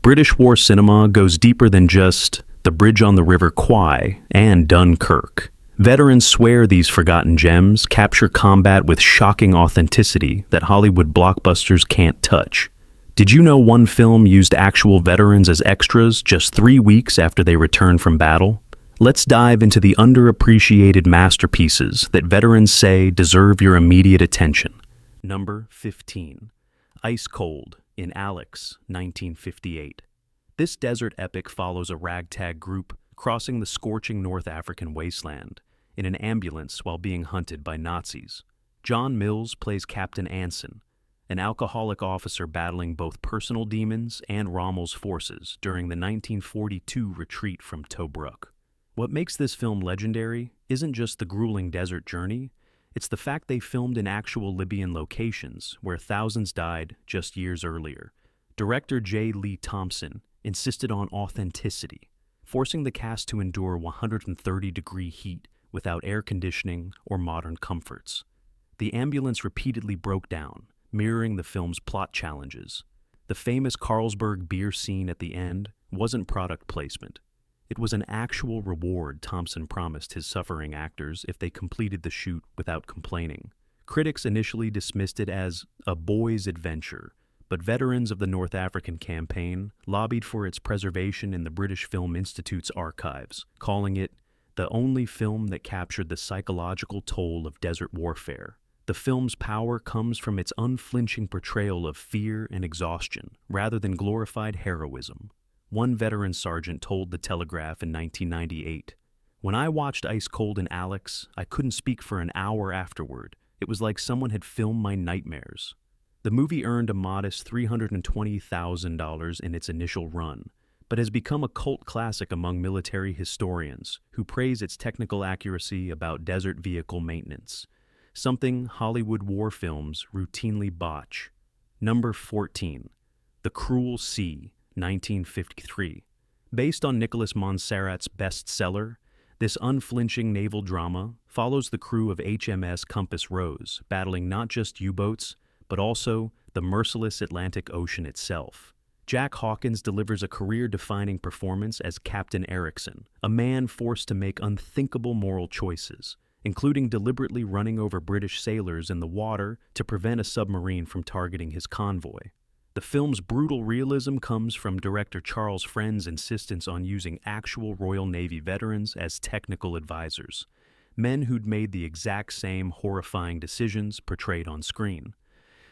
British war cinema goes deeper than just The Bridge on the River Kwai and Dunkirk. Veterans swear these forgotten gems capture combat with shocking authenticity that Hollywood blockbusters can't touch. Did you know one film used actual veterans as extras just 3 weeks after they returned from battle? Let's dive into the underappreciated masterpieces that veterans say deserve your immediate attention. Number 15. Ice Cold in Alex, 1958. This desert epic follows a ragtag group crossing the scorching North African wasteland in an ambulance while being hunted by Nazis. John Mills plays Captain Anson, an alcoholic officer battling both personal demons and Rommel's forces during the 1942 retreat from Tobruk. What makes this film legendary isn't just the grueling desert journey, it's the fact they filmed in actual Libyan locations where thousands died just years earlier. Director J. Lee Thompson insisted on authenticity, forcing the cast to endure 130-degree heat without air conditioning or modern comforts. The ambulance repeatedly broke down, mirroring the film's plot challenges. The famous Carlsberg beer scene at the end wasn't product placement. It was an actual reward Thompson promised his suffering actors if they completed the shoot without complaining. Critics initially dismissed it as a boy's adventure, but veterans of the North African campaign lobbied for its preservation in the British Film Institute's archives, calling it the only film that captured the psychological toll of desert warfare. The film's power comes from its unflinching portrayal of fear and exhaustion, rather than glorified heroism. One veteran sergeant told The Telegraph in 1998, "When I watched Ice Cold in Alex, I couldn't speak for an hour afterward. It was like someone had filmed my nightmares." The movie earned a modest $320,000 in its initial run, but has become a cult classic among military historians who praise its technical accuracy about desert vehicle maintenance, something Hollywood war films routinely botch. Number 14. The Cruel Sea, 1953. Based on Nicholas Montserrat's bestseller, this unflinching naval drama follows the crew of HMS Compass Rose, battling not just U-boats, but also the merciless Atlantic Ocean itself. Jack Hawkins delivers a career-defining performance as Captain Erickson, a man forced to make unthinkable moral choices, including deliberately running over British sailors in the water to prevent a submarine from targeting his convoy. The film's brutal realism comes from director Charles Friend's insistence on using actual Royal Navy veterans as technical advisors, men who'd made the exact same horrifying decisions portrayed on screen.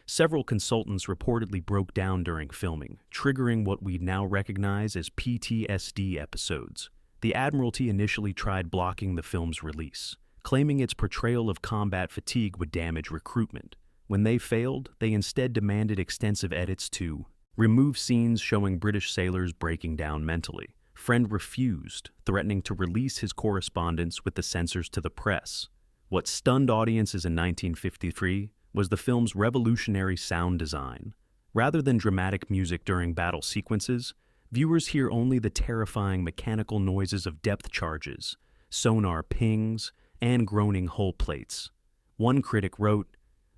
Several consultants reportedly broke down during filming, triggering what we now recognize as PTSD episodes. The Admiralty initially tried blocking the film's release, claiming its portrayal of combat fatigue would damage recruitment. When they failed, they instead demanded extensive edits to remove scenes showing British sailors breaking down mentally. Friend refused, threatening to release his correspondence with the censors to the press. What stunned audiences in 1953 was the film's revolutionary sound design. Rather than dramatic music during battle sequences, viewers hear only the terrifying mechanical noises of depth charges, sonar pings, and groaning hull plates. One critic wrote,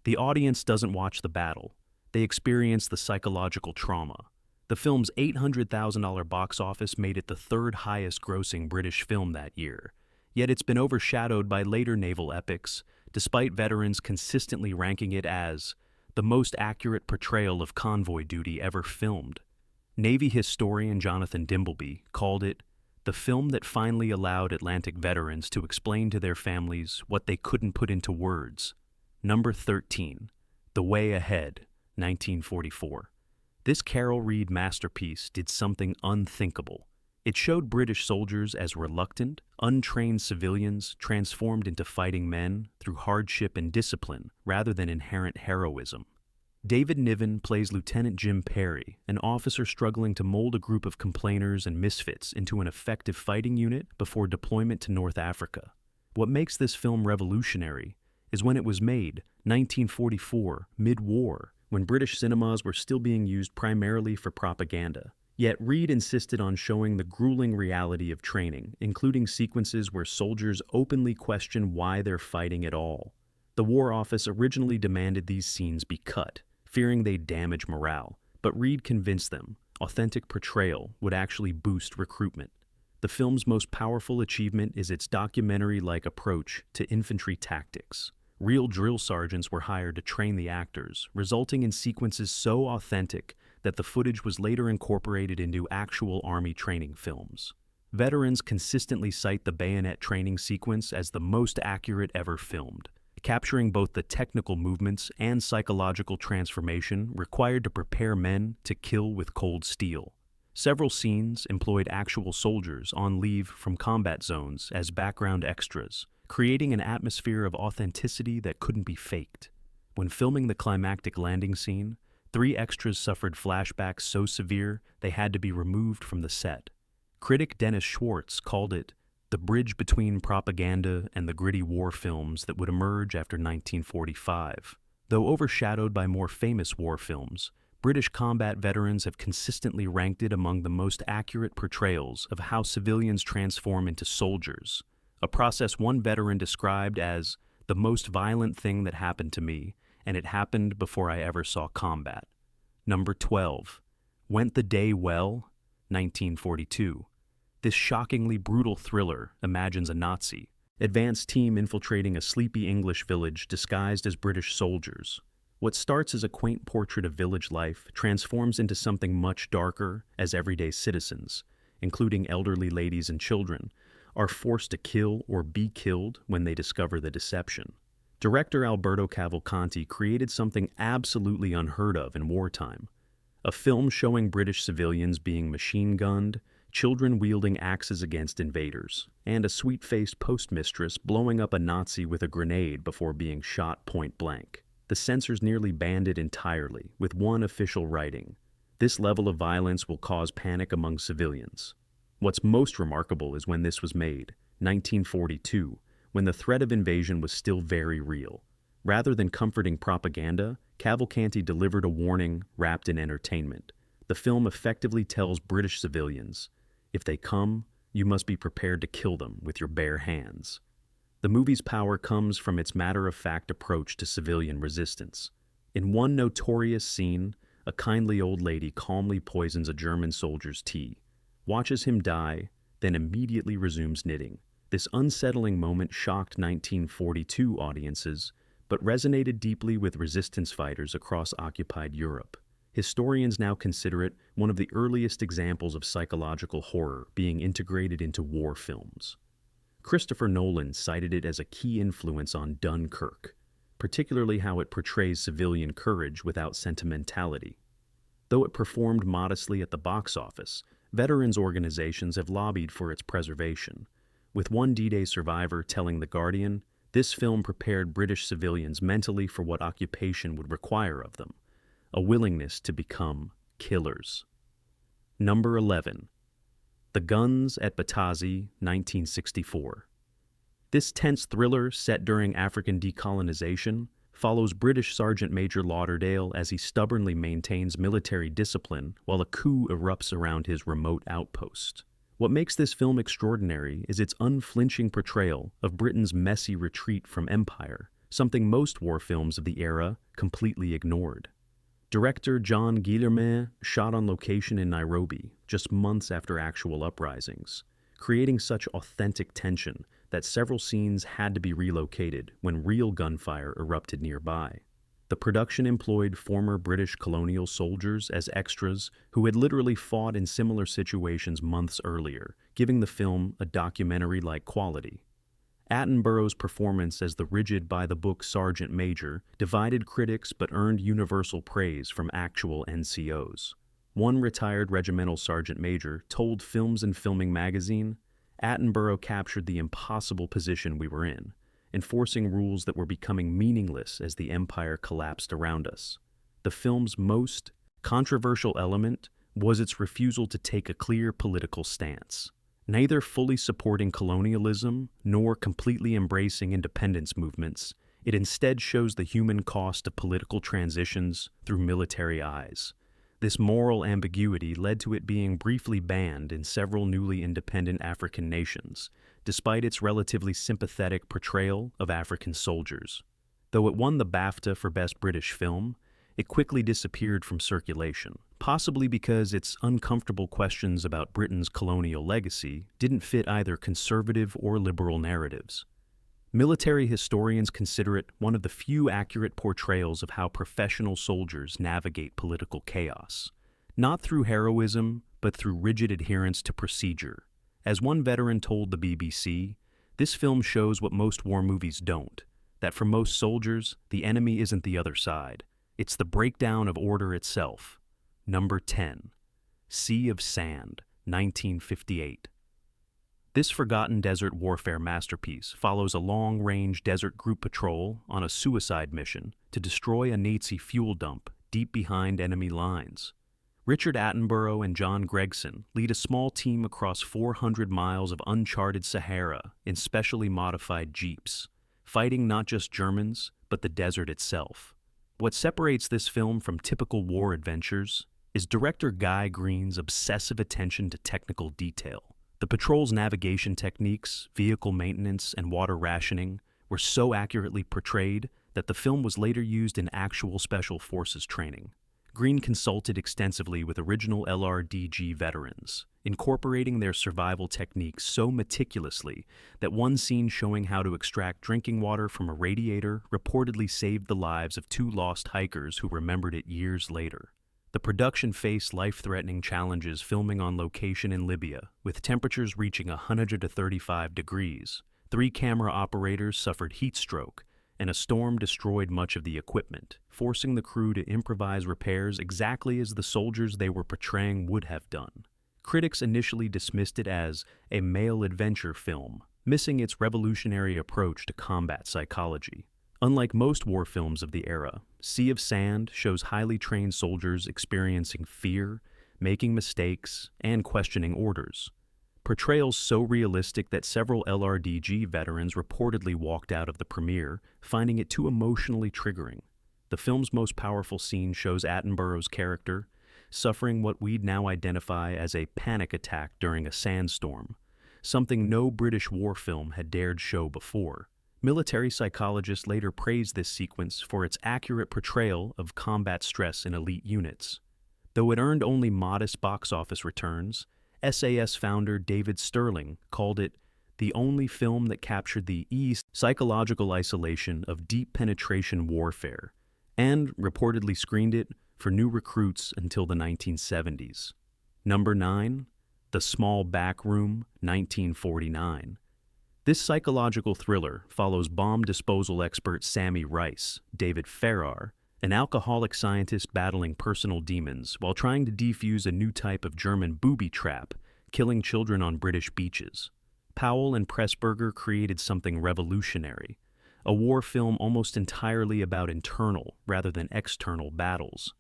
"The audience doesn't watch the battle. They experience the psychological trauma." The film's $800,000 box office made it the third highest grossing British film that year, yet it's been overshadowed by later naval epics, despite veterans consistently ranking it as the most accurate portrayal of convoy duty ever filmed. Navy historian Jonathan Dimbleby called it the film that finally allowed Atlantic veterans to explain to their families what they couldn't put into words. Number 13. The Way Ahead, 1944. This Carol Reed masterpiece did something unthinkable. It showed British soldiers as reluctant, untrained civilians transformed into fighting men through hardship and discipline rather than inherent heroism. David Niven plays Lieutenant Jim Perry, an officer struggling to mold a group of complainers and misfits into an effective fighting unit before deployment to North Africa. What makes this film revolutionary is when it was made, 1944, mid-war, when British cinemas were still being used primarily for propaganda. Yet Reed insisted on showing the grueling reality of training, including sequences where soldiers openly question why they're fighting at all. The War Office originally demanded these scenes be cut, fearing they'd damage morale, but Reed convinced them, authentic portrayal would actually boost recruitment. The film's most powerful achievement is its documentary-like approach to infantry tactics. Real drill sergeants were hired to train the actors, resulting in sequences so authentic that the footage was later incorporated into actual Army training films. Veterans consistently cite the bayonet training sequence as the most accurate ever filmed, capturing both the technical movements and psychological transformation required to prepare men to kill with cold steel. Several scenes employed actual soldiers on leave from combat zones as background extras, creating an atmosphere of authenticity that couldn't be faked. When filming the climactic landing scene, 3 extras suffered flashbacks so severe they had to be removed from the set. Critic Dennis Schwartz called it the bridge between propaganda and the gritty war films that would emerge after 1945. Though overshadowed by more famous war films, British combat veterans have consistently ranked it among the most accurate portrayals of how civilians transform into soldiers, a process one veteran described as the most violent thing that happened to me, and it happened before I ever saw combat. Number 12. Went the Day Well? 1942. This shockingly brutal thriller imagines a Nazi advance team infiltrating a sleepy English village disguised as British soldiers. What starts as a quaint portrait of village life transforms into something much darker as everyday citizens, including elderly ladies and children, are forced to kill or be killed when they discover the deception. Director Alberto Cavalcanti created something absolutely unheard of in wartime. A film showing British civilians being machine-gunned, children wielding axes against invaders, and a sweet-faced postmistress blowing up a Nazi with a grenade before being shot point-blank. The censors nearly banned it entirely, with one official writing, "This level of violence will cause panic among civilians." What's most remarkable is when this was made, 1942, when the threat of invasion was still very real. Rather than comforting propaganda, Cavalcanti delivered a warning wrapped in entertainment. The film effectively tells British civilians, if they come, you must be prepared to kill them with your bare hands. The movie's power comes from its matter-of-fact approach to civilian resistance. In one notorious scene, a kindly old lady calmly poisons a German soldier's tea, watches him die, then immediately resumes knitting. This unsettling moment shocked 1942 audiences, but resonated deeply with resistance fighters across occupied Europe. Historians now consider it one of the earliest examples of psychological horror being integrated into war films. Christopher Nolan cited it as a key influence on Dunkirk, particularly how it portrays civilian courage without sentimentality. Though it performed modestly at the box office, veterans organizations have lobbied for its preservation, with one D-Day survivor telling The Guardian, "This film prepared British civilians mentally for what occupation would require of them, a willingness to become killers." Number 11. The Guns at Benghazi, 1964. This tense thriller, set during African decolonization, follows British Sergeant Major Lauderdale as he stubbornly maintains military discipline while a coup erupts around his remote outpost. What makes this film extraordinary is its unflinching portrayal of Britain's messy retreat from empire, something most war films of the era completely ignored. Director John Guillermin shot on location in Nairobi just months after actual uprisings, creating such authentic tension that several scenes had to be relocated when real gunfire erupted nearby. The production employed former British colonial soldiers as extras who had literally fought in similar situations months earlier, giving the film a documentary-like quality. Attenborough's performance as the rigid by-the-book Sergeant Major divided critics but earned universal praise from actual NCOs. One retired regimental sergeant major told Films and Filming magazine, "Attenborough captured the impossible position we were in, enforcing rules that were becoming meaningless as the empire collapsed around us. The film's most controversial element was its refusal to take a clear political stance. Neither fully supporting colonialism nor completely embracing independence movements, it instead shows the human cost of political transitions through military eyes. This moral ambiguity led to it being briefly banned in several newly independent African nations, despite its relatively sympathetic portrayal of African soldiers. Though it won the BAFTA for Best British Film, it quickly disappeared from circulation, possibly because its uncomfortable questions about Britain's colonial legacy didn't fit either conservative or liberal narratives. Military historians consider it one of the few accurate portrayals of how professional soldiers navigate political chaos, not through heroism, but through rigid adherence to procedure. As one veteran told the BBC, this film shows what most war movies don't, that for most soldiers, the enemy isn't the other side. It's the breakdown of order itself. Number 10. Sea of Sand, 1958. This forgotten desert warfare masterpiece follows a long-range desert group patrol on a suicide mission to destroy a Nazi fuel dump deep behind enemy lines. Richard Attenborough and John Gregson lead a small team across 400 miles of uncharted Sahara in specially modified jeeps, fighting not just Germans, but the desert itself. What separates this film from typical war adventures is director Guy Green's obsessive attention to technical detail. The patrol's navigation techniques, vehicle maintenance, and water rationing were so accurately portrayed that the film was later used in actual special forces training. Green consulted extensively with original LRDG veterans, incorporating their survival techniques so meticulously that one scene showing how to extract drinking water from a radiator reportedly saved the lives of 2 lost hikers who remembered it years later. The production faced life-threatening challenges filming on location in Libya, with temperatures reaching 135 degrees. 3 camera operators suffered heat stroke, and a storm destroyed much of the equipment, forcing the crew to improvise repairs exactly as the soldiers they were portraying would have done. Critics initially dismissed it as a male adventure film, missing its revolutionary approach to combat psychology. Unlike most war films of the era, Sea of Sand shows highly trained soldiers experiencing fear, making mistakes, and questioning orders. Portrayals so realistic that several LRDG veterans reportedly walked out of the premiere, finding it too emotionally triggering. The film's most powerful scene shows Attenborough's character suffering what we'd now identify as a panic attack during a sandstorm, something no British war film had dared show before. Military psychologists later praised this sequence for its accurate portrayal of combat stress in elite units. Though it earned only modest box office returns, SAS founder David Sterling called it the only film that captured the psychological isolation of deep penetration warfare, and reportedly screened it for new recruits until the 1970s. Number 9. The Small Back Room, 1949. This psychological thriller follows bomb disposal expert Sammy Rice, David Farrar, an alcoholic scientist battling personal demons while trying to defuse a new type of German booby trap, killing children on British beaches. Powell and Pressburger created something revolutionary, a war film almost entirely about internal rather than external battles.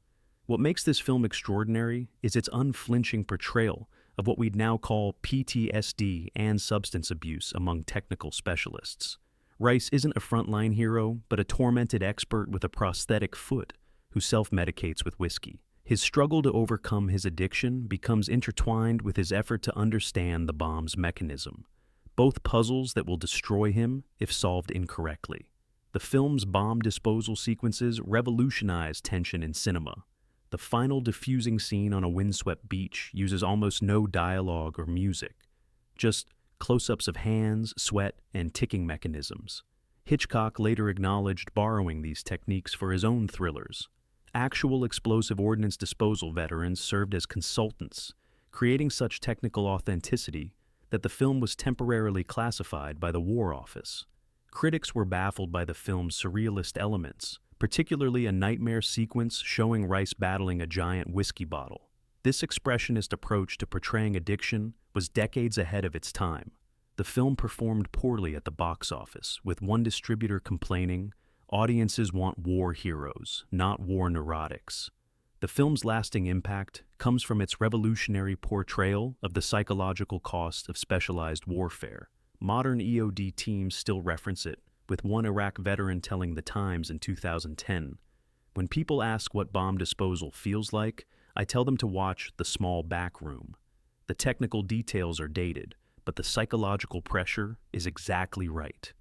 What makes this film extraordinary is its unflinching portrayal of what we'd now call PTSD and substance abuse among technical specialists. Rice isn't a frontline hero, but a tormented expert with a prosthetic foot who self-medicates with whiskey. His struggle to overcome his addiction becomes intertwined with his effort to understand the bomb's mechanism, both puzzles that will destroy him if solved incorrectly. The film's bomb disposal sequences revolutionize tension in cinema. The final diffusing scene on a windswept beach uses almost no dialogue or music, just close-ups of hands, sweat, and ticking mechanisms. Hitchcock later acknowledged borrowing these techniques for his own thrillers. Actual explosive ordnance disposal veterans served as consultants, creating such technical authenticity that the film was temporarily classified by the War Office. Critics were baffled by the film's surrealist elements, particularly a nightmare sequence showing Rice battling a giant whiskey bottle. This expressionist approach to portraying addiction was decades ahead of its time. The film performed poorly at the box office, with one distributor complaining, "Audiences want war heroes, not war neurotics." The film's lasting impact comes from its revolutionary portrayal of the psychological cost of specialized warfare. Modern EOD teams still reference it, with one Iraq veteran telling The Times in 2010, "When people ask what bomb disposal feels like, I tell them to watch The Small Back Room. The technical details are dated, but the psychological pressure is exactly right."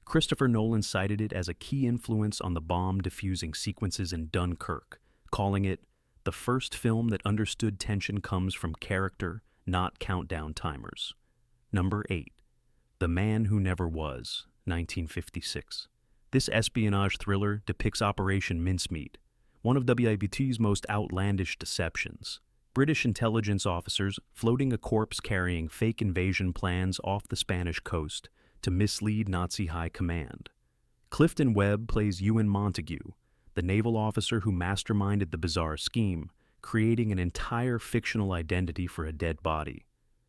Christopher Nolan cited it as a key influence on the bomb diffusing sequences in Dunkirk, calling it the first film that understood tension comes from character, not countdown timers. Number 8. The Man Who Never Was, 1956. This espionage thriller depicts Operation Mincemeat, one of WIBT's most outlandish deceptions. British intelligence officers floating a corpse carrying fake invasion plans off the Spanish coast to mislead Nazi high command. Clifton Webb plays Ewan Montague, the naval officer who masterminded the bizarre scheme, creating an entire fictional identity for a dead body.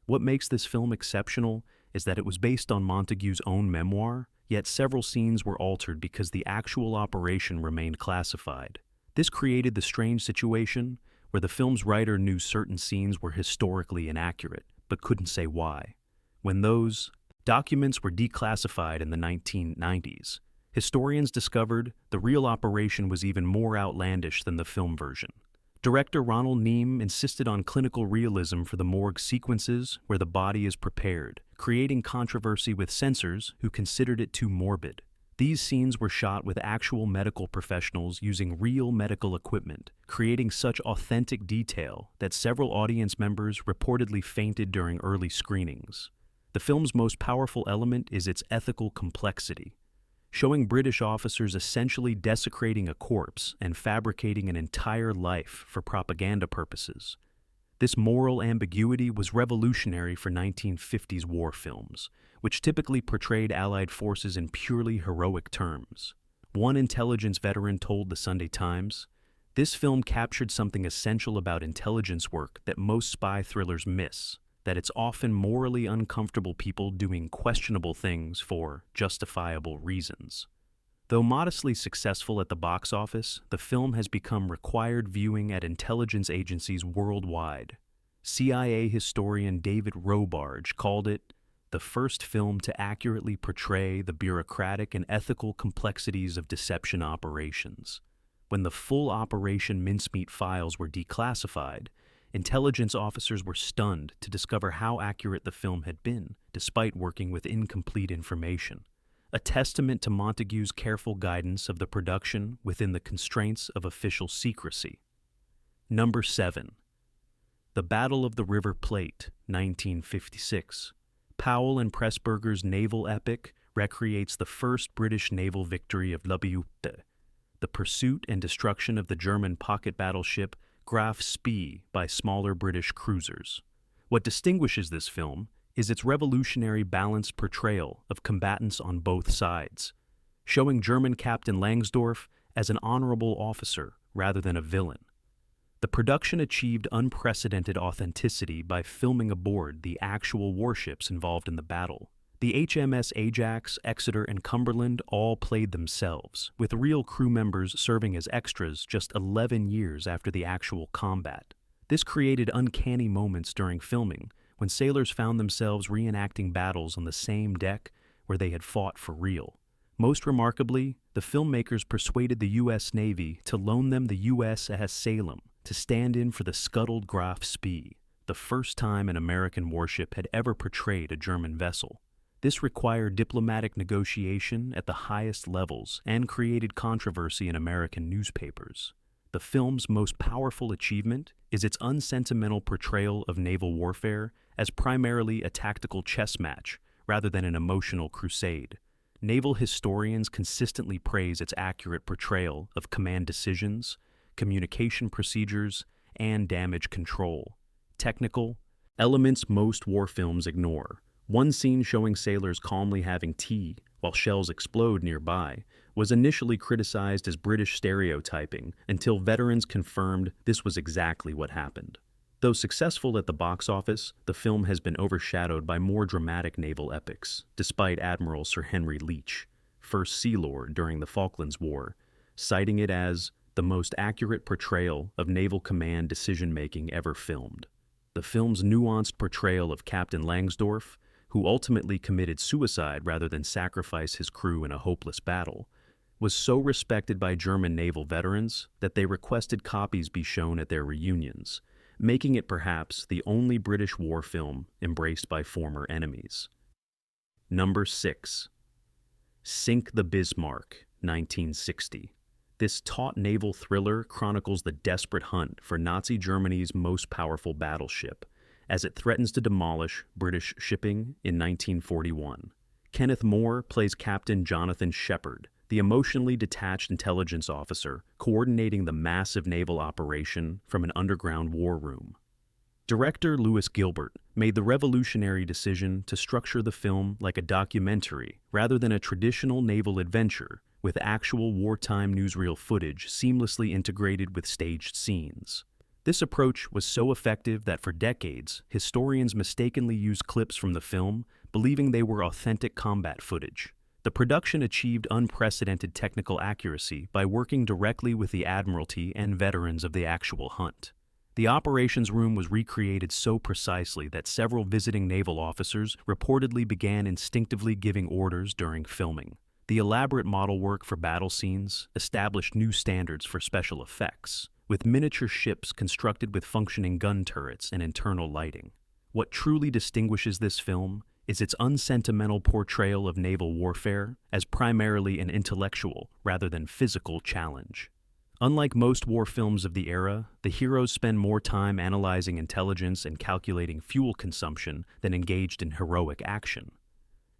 What makes this film exceptional is that it was based on Montague's own memoir, yet several scenes were altered because the actual operation remained classified. This created the strange situation where the film's writer knew certain scenes were historically inaccurate, but couldn't say why. When those documents were declassified in the 1990s, historians discovered the real operation was even more outlandish than the film version. Director Ronald Neame insisted on clinical realism for the morgue sequences where the body is prepared, creating controversy with censors who considered it too morbid. These scenes were shot with actual medical professionals using real medical equipment, creating such authentic detail that several audience members reportedly fainted during early screenings. The film's most powerful element is its ethical complexity, showing British officers essentially desecrating a corpse and fabricating an entire life for propaganda purposes. This moral ambiguity was revolutionary for 1950s war films, which typically portrayed Allied forces in purely heroic terms. One intelligence veteran told the Sunday Times, "This film captured something essential about intelligence work that most spy thrillers miss, that it's often morally uncomfortable people doing questionable things for justifiable reasons." Though modestly successful at the box office, the film has become required viewing at intelligence agencies worldwide. CIA historian David Robarge called it the first film to accurately portray the bureaucratic and ethical complexities of deception operations. When the full Operation Mincemeat files were declassified, intelligence officers were stunned to discover how accurate the film had been, despite working with incomplete information. A testament to Montague's careful guidance of the production within the constraints of official secrecy. Number 7. The Battle of the River Plate, 1956. Powell and Pressburger's naval epic recreates the first British naval victory of WT, the pursuit and destruction of the German pocket battleship Graf Spee by smaller British cruisers. What distinguishes this film is its revolutionary balanced portrayal of combatants on both sides, showing German Captain Langsdorff as an honorable officer rather than a villain. The production achieved unprecedented authenticity by filming aboard the actual warships involved in the battle. The HMS Ajax, Exeter, and Cumberland all played themselves, with real crew members serving as extras just 11 years after the actual combat. This created uncanny moments during filming, when sailors found themselves reenacting battles on the same deck where they had fought for real. Most remarkably, the filmmakers persuaded the U.S. Navy to loan them the USS Salem to stand in for the scuttled Graf Spee, the first time an American warship had ever portrayed a German vessel. This required diplomatic negotiation at the highest levels and created controversy in American newspapers. The film's most powerful achievement is its unsentimental portrayal of naval warfare as primarily a tactical chess match rather than an emotional crusade. Naval historians consistently praise its accurate portrayal of command decisions, communication procedures, and damage control. Technical elements most war films ignore. One scene showing sailors calmly having tea while shells explode nearby was initially criticized as British stereotyping until veterans confirmed this was exactly what happened. Though successful at the box office, the film has been overshadowed by more dramatic naval epics, despite Admiral Sir Henry Leach, First Sea Lord during the Falklands War, citing it as the most accurate portrayal of naval command decision-making ever filmed. The film's nuanced portrayal of Captain Langsdorff, who ultimately committed suicide rather than sacrifice his crew in a hopeless battle, was so respected by German naval veterans that they requested copies be shown at their reunions, making it perhaps the only British war film embraced by former enemies. Number 6. Sink the Bismarck, 1960. This taut naval thriller chronicles the desperate hunt for Nazi Germany's most powerful battleship as it threatens to demolish British shipping in 1941. Kenneth Moore plays Captain Jonathan Shepard, the emotionally detached intelligence officer coordinating the massive naval operation from an underground war room. Director Lewis Gilbert made the revolutionary decision to structure the film like a documentary rather than a traditional naval adventure, with actual wartime newsreel footage seamlessly integrated with staged scenes. This approach was so effective that for decades, historians mistakenly used clips from the film, believing they were authentic combat footage. The production achieved unprecedented technical accuracy by working directly with the Admiralty and veterans of the actual hunt. The operations room was recreated so precisely that several visiting naval officers reportedly began instinctively giving orders during filming. The elaborate model work for battle scenes established new standards for special effects, with miniature ships constructed with functioning gun turrets and internal lighting. What truly distinguishes this film is its unsentimental portrayal of naval warfare as primarily an intellectual rather than physical challenge. Unlike most war films of the era, the heroes spend more time analyzing intelligence and calculating fuel consumption than engaged in heroic action.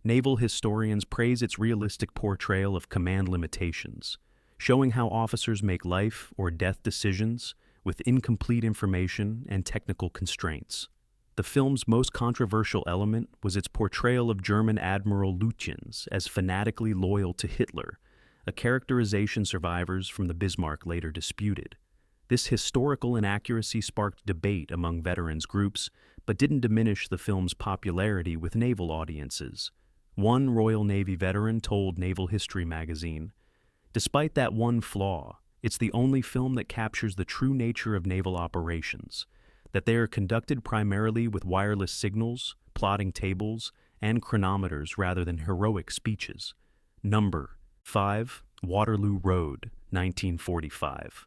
Naval historians praise its realistic portrayal of command limitations, showing how officers make life or death decisions with incomplete information and technical constraints. The film's most controversial element was its portrayal of German Admiral Lütjens as fanatically loyal to Hitler, a characterization survivors from the Bismarck later disputed. This historical inaccuracy sparked debate among veterans groups, but didn't diminish the film's popularity with naval audiences. One Royal Navy veteran told Naval History magazine, "Despite that one flaw, it's the only film that captures the true nature of naval operations, that they are conducted primarily with wireless signals, plotting tables, and chronometers rather than heroic speeches." Number 5. Waterloo Road, 1945.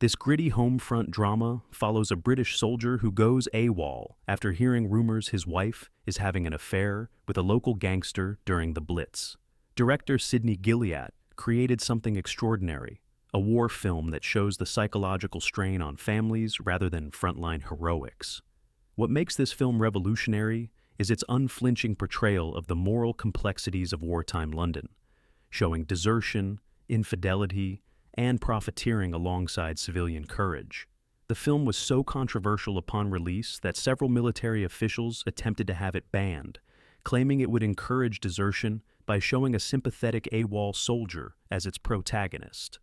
This gritty home-front drama follows a British soldier who goes AWOL after hearing rumors his wife is having an affair with a local gangster during the Blitz. Director Sidney Gilliat created something extraordinary, a war film that shows the psychological strain on families rather than frontline heroics. What makes this film revolutionary is its unflinching portrayal of the moral complexities of wartime London, showing desertion, infidelity, and profiteering alongside civilian courage. The film was so controversial upon release that several military officials attempted to have it banned, claiming it would encourage desertion by showing a sympathetic AWOL soldier as its protagonist.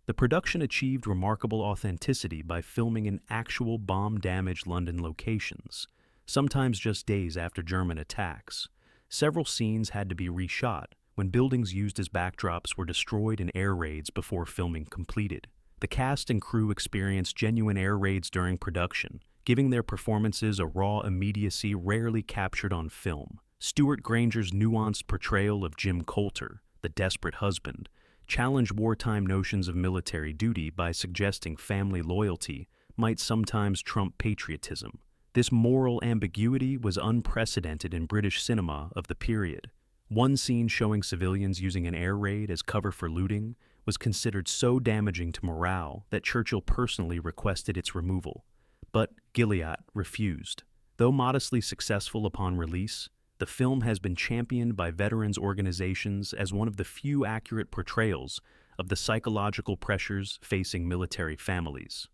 The production achieved remarkable authenticity by filming in actual bomb-damaged London locations, sometimes just days after German attacks. Several scenes had to be reshot when buildings used as backdrops were destroyed in air raids before filming completed. The cast and crew experienced genuine air raids during production, giving their performances a raw immediacy rarely captured on film. Stuart Granger's nuanced portrayal of Jim Coulter, the desperate husband, challenged wartime notions of military duty by suggesting family loyalty might sometimes trump patriotism. This moral ambiguity was unprecedented in British cinema of the period. One scene showing civilians using an air raid as cover for looting was considered so damaging to morale that Churchill personally requested its removal. But Gilliat refused. Though modestly successful upon release, the film has been championed by veterans organizations as one of the few accurate portrayals of the psychological pressures facing military families.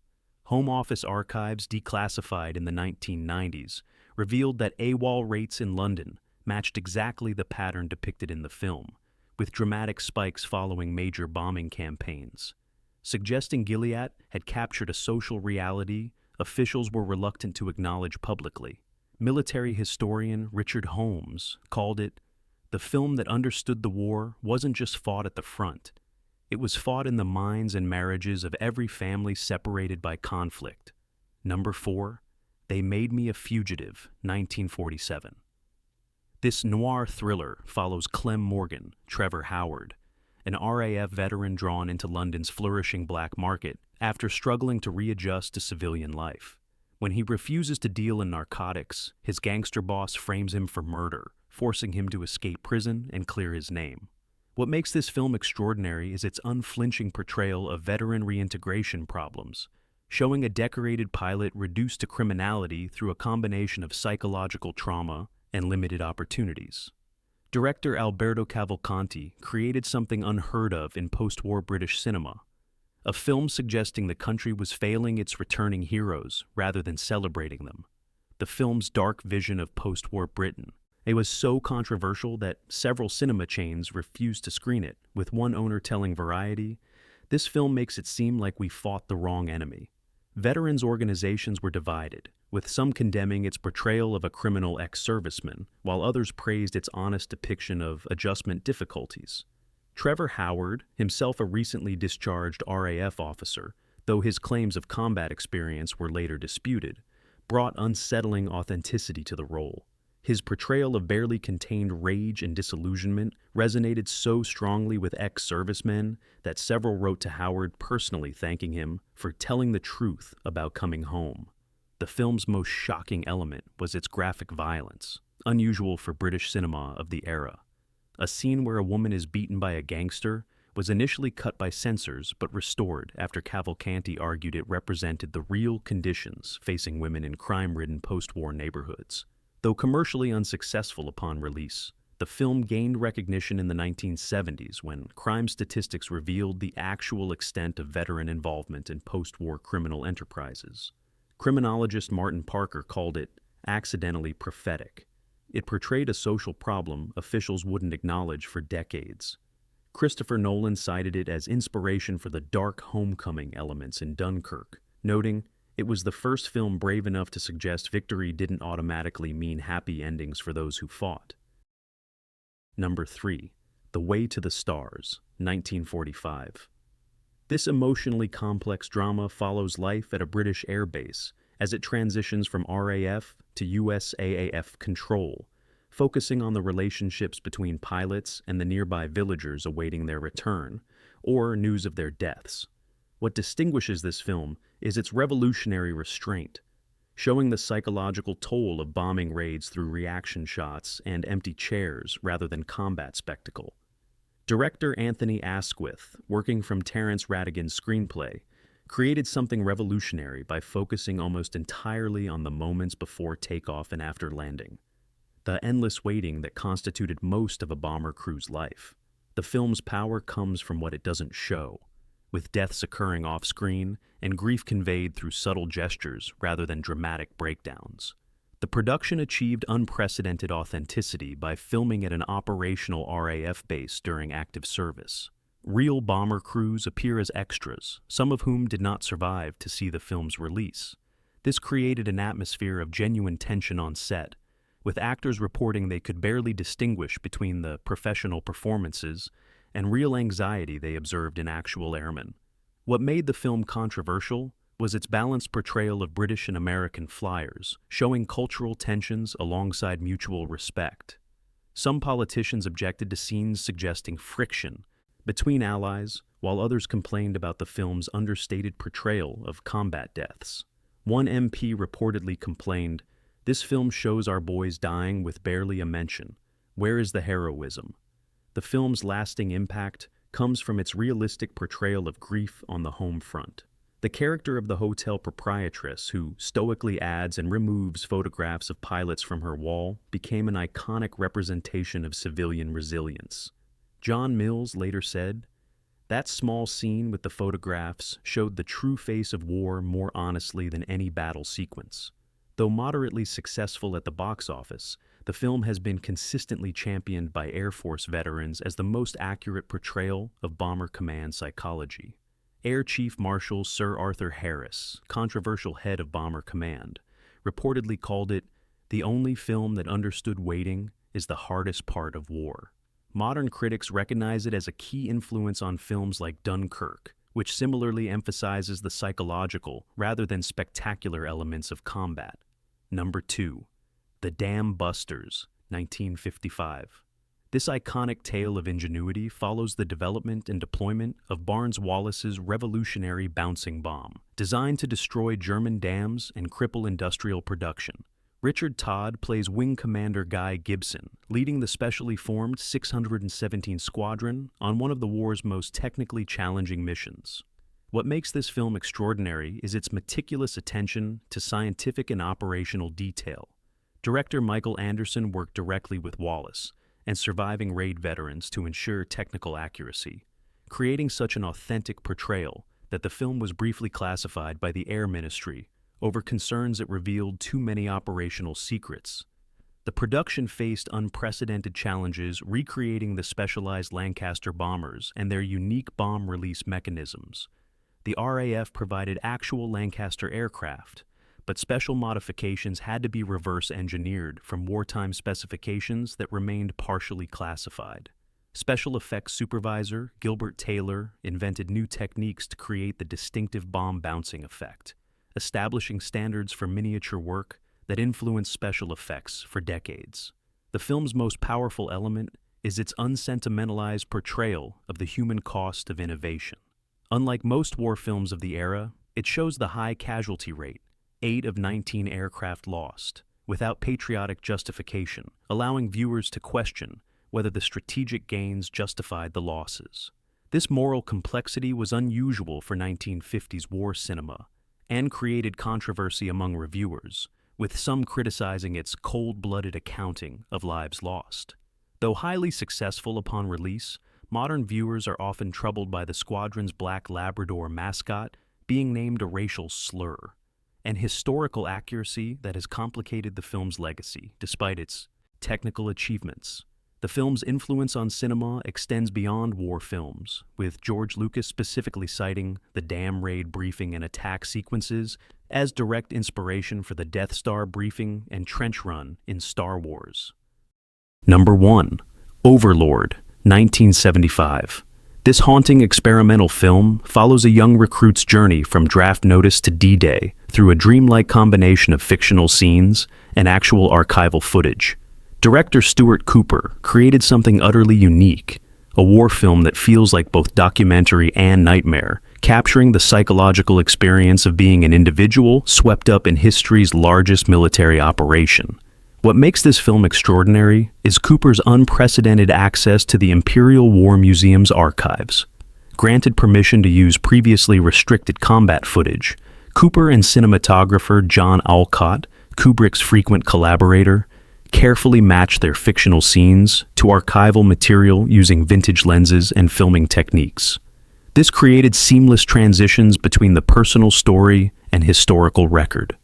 Home Office archives declassified in the 1990s revealed that AWOL rates in London matched exactly the pattern depicted in the film, with dramatic spikes following major bombing campaigns. Suggesting Gilliat had captured a social reality officials were reluctant to acknowledge publicly. Military historian Richard Holmes called it, "The film that understood the war wasn't just fought at the front. It was fought in the minds and marriages of every family separated by conflict." Number 4. They Made Me a Fugitive, 1947. This noir thriller follows Clem Morgan, Trevor Howard, an RAF veteran drawn into London's flourishing black market after struggling to readjust to civilian life. When he refuses to deal in narcotics, his gangster boss frames him for murder, forcing him to escape prison and clear his name. What makes this film extraordinary is its unflinching portrayal of veteran reintegration problems, showing a decorated pilot reduced to criminality through a combination of psychological trauma and limited opportunities. Director Alberto Cavalcanti created something unheard of in post-war British cinema, a film suggesting the country was failing its returning heroes rather than celebrating them. The film's dark vision of post-war Britain. It was so controversial that several cinema chains refused to screen it, with one owner telling Variety, "This film makes it seem like we fought the wrong enemy." Veterans organizations were divided, with some condemning its portrayal of a criminal ex-serviceman, while others praised its honest depiction of adjustment difficulties. Trevor Howard, himself a recently discharged RAF officer, though his claims of combat experience were later disputed, brought unsettling authenticity to the role. His portrayal of barely contained rage and disillusionment resonated so strongly with ex-servicemen that several wrote to Howard personally thanking him for telling the truth about coming home. The film's most shocking element was its graphic violence, unusual for British cinema of the era. A scene where a woman is beaten by a gangster was initially cut by censors but restored after Cavalcanti argued it represented the real conditions facing women in crime-ridden post-war neighborhoods. Though commercially unsuccessful upon release, the film gained recognition in the 1970s when crime statistics revealed the actual extent of veteran involvement in post-war criminal enterprises. Criminologist Martin Parker called it accidentally prophetic. It portrayed a social problem officials wouldn't acknowledge for decades. Christopher Nolan cited it as inspiration for the dark homecoming elements in Dunkirk, noting, "It was the first film brave enough to suggest victory didn't automatically mean happy endings for those who fought." Number 3. The Way to the Stars, 1945. This emotionally complex drama follows life at a British air base as it transitions from RAF to USAAF control, focusing on the relationships between pilots and the nearby villagers awaiting their return, or news of their deaths. What distinguishes this film is its revolutionary restraint, showing the psychological toll of bombing raids through reaction shots and empty chairs rather than combat spectacle. Director Anthony Asquith, working from Terence Rattigan's screenplay, created something revolutionary by focusing almost entirely on the moments before takeoff and after landing, the endless waiting that constituted most of a bomber crew's life. The film's power comes from what it doesn't show, with deaths occurring off-screen and grief conveyed through subtle gestures rather than dramatic breakdowns. The production achieved unprecedented authenticity by filming at an operational RAF base during active service. Real bomber crews appear as extras, some of whom did not survive to see the film's release. This created an atmosphere of genuine tension on set, with actors reporting they could barely distinguish between the professional performances and real anxiety they observed in actual airmen. What made the film controversial was its balanced portrayal of British and American flyers, showing cultural tensions alongside mutual respect. Some politicians objected to scenes suggesting friction between allies, while others complained about the film's understated portrayal of combat deaths. One MP reportedly complained, "This film shows our boys dying with barely a mention. Where is the heroism?" The film's lasting impact comes from its realistic portrayal of grief on the home front. The character of the hotel proprietress, who stoically adds and removes photographs of pilots from her wall, became an iconic representation of civilian resilience. John Mills later said, "That small scene with the photographs showed the true face of war more honestly than any battle sequence." Though moderately successful at the box office, the film has been consistently championed by Air Force veterans as the most accurate portrayal of Bomber Command psychology. Air Chief Marshal Sir Arthur Harris, controversial head of Bomber Command, reportedly called it, "The only film that understood waiting is the hardest part of war." Modern critics recognize it as a key influence on films like Dunkirk, which similarly emphasizes the psychological rather than spectacular elements of combat. Number 2. The Dam Busters, 1955. This iconic tale of ingenuity follows the development and deployment of Barnes-Wallace's revolutionary bouncing bomb, designed to destroy German dams and cripple industrial production. Richard Todd plays Wing Commander Guy Gibson, leading the specially formed 617 Squadron on one of the war's most technically challenging missions. What makes this film extraordinary is its meticulous attention to scientific and operational detail. Director Michael Anderson worked directly with Wallace and surviving raid veterans to ensure technical accuracy, creating such an authentic portrayal that the film was briefly classified by the Air Ministry over concerns it revealed too many operational secrets. The production faced unprecedented challenges recreating the specialized Lancaster bombers and their unique bomb release mechanisms. The RAF provided actual Lancaster aircraft, but special modifications had to be reverse engineered from wartime specifications that remained partially classified. Special effects supervisor Gilbert Taylor invented new techniques to create the distinctive bomb bouncing effect, establishing standards for miniature work that influenced special effects for decades. The film's most powerful element is its unsentimentalized portrayal of the human cost of innovation. Unlike most war films of the era, it shows the high casualty rate, 8 of 19 aircraft lost, without patriotic justification, allowing viewers to question whether the strategic gains justified the losses. This moral complexity was unusual for 1950s war cinema and created controversy among reviewers, with some criticizing its cold-blooded accounting of lives lost. Though highly successful upon release, modern viewers are often troubled by the squadron's black Labrador mascot being named a racial slur, an historical accuracy that has complicated the film's legacy despite its technical achievements. The film's influence on cinema extends beyond war films, with George Lucas specifically citing the dam raid briefing and attack sequences as direct inspiration for the Death Star briefing and trench run in Star Wars. Number 1. Overlord, 1975. This haunting experimental film follows a young recruit's journey from draft notice to D-Day through a dreamlike combination of fictional scenes and actual archival footage. Director Stuart Cooper created something utterly unique, a war film that feels like both documentary and nightmare, capturing the psychological experience of being an individual swept up in history's largest military operation. What makes this film extraordinary is Cooper's unprecedented access to the Imperial War Museum's archives. Granted permission to use previously restricted combat footage, Cooper and cinematographer John Alcott, Kubrick's frequent collaborator, carefully matched their fictional scenes to archival material using vintage lenses and filming techniques. This created seamless transitions between the personal story and historical record.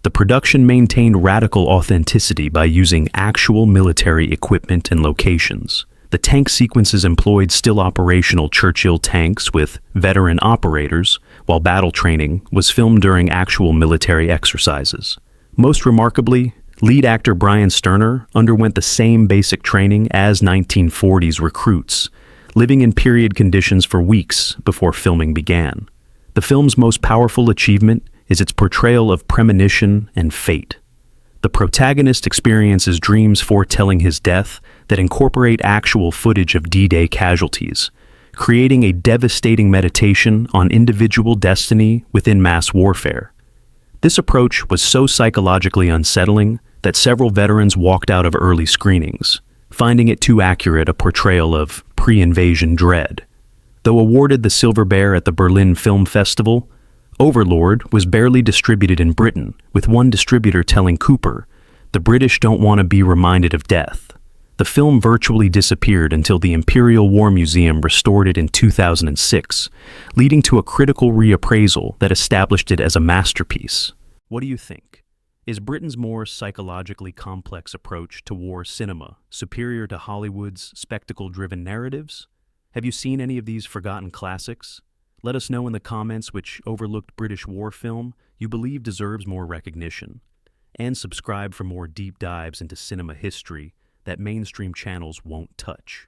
The production maintained radical authenticity by using actual military equipment and locations. The tank sequences employed still operational Churchill tanks with veteran operators, while battle training was filmed during actual military exercises. Most remarkably, lead actor Brian Sterner underwent the same basic training as 1940s recruits, living in period conditions for weeks before filming began. The film's most powerful achievement is its portrayal of premonition and fate. The protagonist experiences dreams foretelling his death that incorporate actual footage of D-Day casualties, creating a devastating meditation on individual destiny within mass warfare. This approach was so psychologically unsettling that several veterans walked out of early screenings, finding it too accurate a portrayal of pre-invasion dread. Though awarded the Silver Bear at the Berlin Film Festival, Overlord was barely distributed in Britain, with one distributor telling Cooper, "The British don't want to be reminded of death." The film virtually disappeared until the Imperial War Museum restored it in 2006, leading to a critical reappraisal that established it as a masterpiece. What do you think? Is Britain's more psychologically complex approach to war cinema superior to Hollywood's spectacle-driven narratives? Have you seen any of these forgotten classics? Let us know in the comments which overlooked British war film you believe deserves more recognition. And subscribe for more deep dives into cinema history that mainstream channels won't touch.